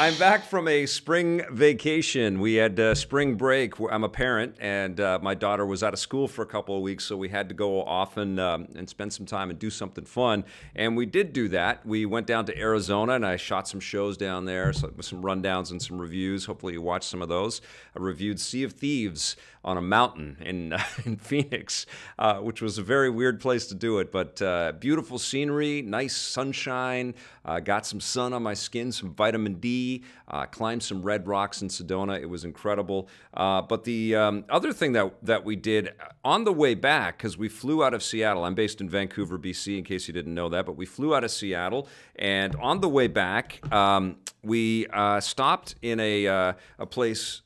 I'm back from a spring vacation. We had spring break. I'm a parent, and my daughter was out of school for a couple of weeks, so we had to go off and spend some time and do something fun. And we did do that. We went down to Arizona, and I shot some shows down there, with some rundowns and some reviews. Hopefully you watched some of those. I reviewed Sea of Thieves on a mountain in in Phoenix, which was a very weird place to do it, but beautiful scenery, nice sunshine, got some sun on my skin, some vitamin D, climbed some red rocks in Sedona. It was incredible. But the other thing that we did on the way back, because we flew out of Seattle. I'm based in Vancouver, BC, in case you didn't know that, but we flew out of Seattle, and on the way back, we stopped in a place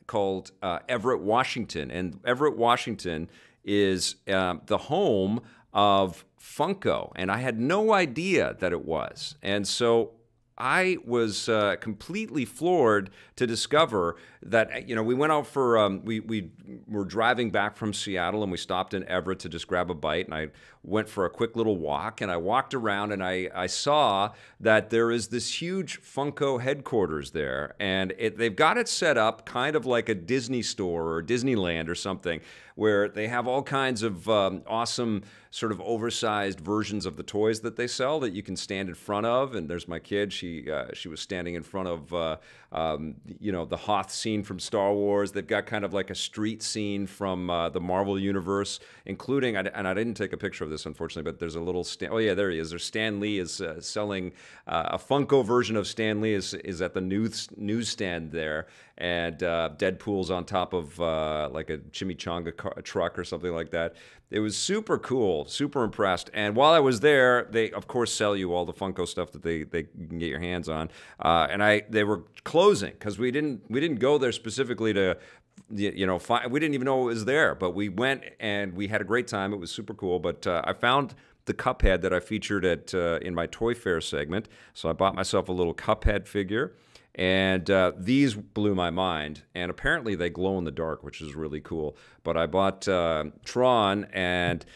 called Everett, Washington. And Everett, Washington is the home of Funko. And I had no idea that it was. And so I was completely floored to discover that, we went out for, we were driving back from Seattle, and we stopped in Everett to just grab a bite, and I went for a quick little walk, and I walked around, and I saw that there is this huge Funko headquarters there, and they've got it set up kind of like a Disney store or Disneyland or something, where they have all kinds of awesome sort of oversized versions of the toys that they sell that you can stand in front of. And there's my kid. She was standing in front of the Hoth scene from Star Wars. They've got kind of like a street scene from the Marvel universe, including, and I didn't take a picture of this unfortunately, but there's a little oh yeah, there he is. There's Stan Lee is selling a Funko version of Stan Lee is at the newsstand there, and Deadpool's on top of like a chimichanga truck or something like that. It was super cool, super impressed. And while I was there, they of course sell you all the Funko stuff that they can get your hands on. And they were closing because we didn't go there specifically to we didn't even know it was there, but we went and we had a great time. It was super cool. But I found the Cuphead that I featured in my Toy Fair segment, so I bought myself a little Cuphead figure. And these blew my mind, and apparently they glow in the dark, which is really cool. But I bought Tron and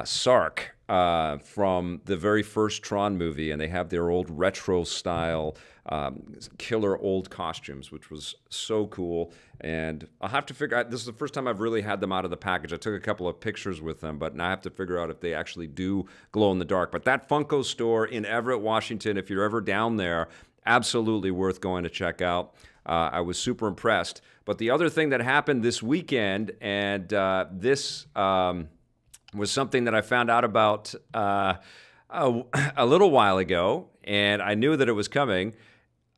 Sark from the very first Tron movie, and they have their old retro-style killer old costumes, which was so cool. And I'll have to figure out, this is the first time I've really had them out of the package. I took a couple of pictures with them, but now I have to figure out if they actually do glow in the dark. But that Funko store in Everett, Washington, if you're ever down there, absolutely worth going to check out. I was super impressed. But the other thing that happened this weekend, and this was something that I found out about a little while ago, and I knew that it was coming,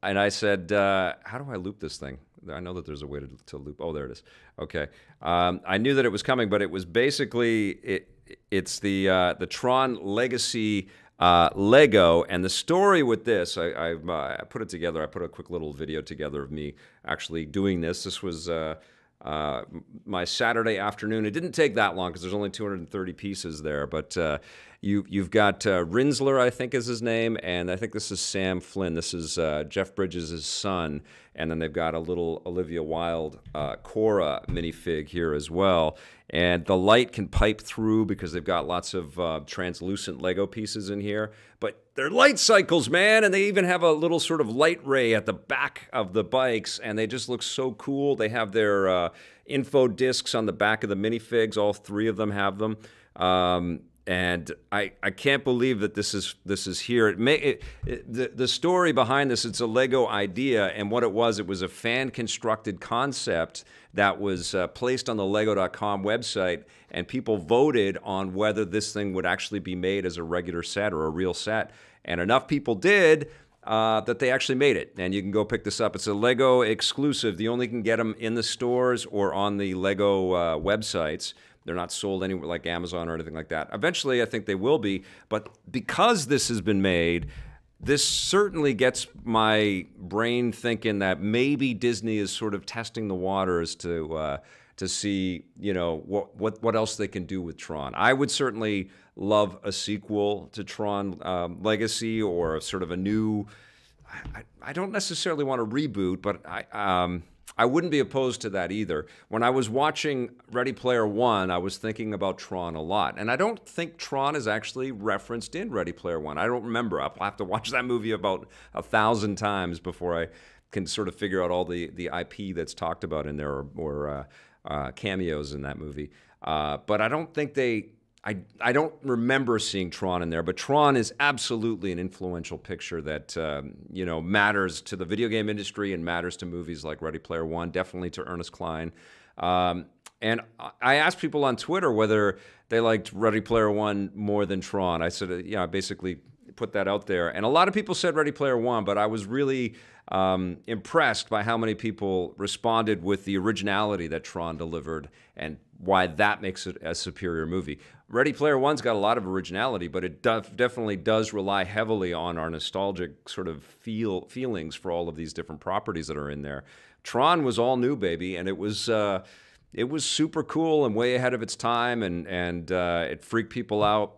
and I said, how do I loop this thing? I know that there's a way to loop. Oh, there it is. Okay. I knew that it was coming, but it was basically, it's the Tron Legacy Lego, and the story with this, I put it together. I put a quick little video together of me actually doing this. This was my Saturday afternoon. It didn't take that long because there's only 230 pieces there, but you've got Rinsler, I think is his name, and I think this is Sam Flynn. This is Jeff Bridges' son, and then they've got a little Olivia Wilde Cora minifig here as well. And the light can pipe through because they've got lots of translucent Lego pieces in here. But they're light cycles, man, and they even have a little sort of light ray at the back of the bikes, and they just look so cool. They have their info discs on the back of the minifigs. All three of them have them. And I can't believe that this is here. The story behind this, it's a Lego idea, and what it was a fan-constructed concept that was placed on the Lego.com website, and people voted on whether this thing would actually be made as a regular set or a real set. And enough people did that they actually made it, and you can go pick this up. It's a Lego exclusive. You only can get them in the stores or on the Lego websites. They're not sold anywhere like Amazon or anything like that. Eventually, I think they will be, but because this has been made, this certainly gets my brain thinking that maybe Disney is sort of testing the waters to see, what else they can do with Tron. I would certainly love a sequel to Tron Legacy, or sort of a new. I don't necessarily want to reboot, but I wouldn't be opposed to that either. When I was watching Ready Player One, I was thinking about Tron a lot. And I don't think Tron is actually referenced in Ready Player One. I don't remember. I'll have to watch that movie about 1,000 times before I can sort of figure out all the IP that's talked about in there, or cameos in that movie. But I don't think I don't remember seeing Tron in there, but Tron is absolutely an influential picture that matters to the video game industry and matters to movies like Ready Player One, definitely to Ernest Cline. And I asked people on Twitter whether they liked Ready Player One more than Tron. I said, I basically put that out there. And a lot of people said Ready Player One, but I was really impressed by how many people responded with the originality that Tron delivered and why that makes it a superior movie. Ready Player One's got a lot of originality, but it definitely does rely heavily on our nostalgic sort of feelings for all of these different properties that are in there. Tron was all new, baby, and it was super cool and way ahead of its time, and it freaked people out.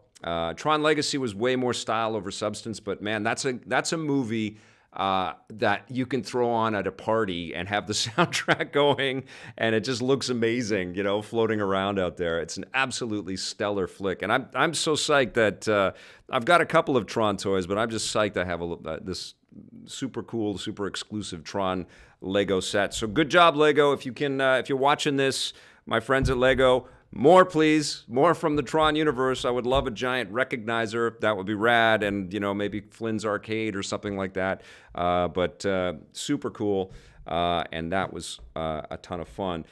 Tron Legacy was way more style over substance, but man, that's a movie that you can throw on at a party and have the soundtrack going, and it just looks amazing, floating around out there. It's an absolutely stellar flick, and I'm so psyched that I've got a couple of Tron toys, but I'm just psyched I have this super cool, super exclusive Tron Lego set. So good job, Lego. If you're watching this, my friends at Lego, more, please. More from the Tron universe. I would love a giant recognizer. That would be rad. And, maybe Flynn's Arcade or something like that. But super cool. And that was a ton of fun.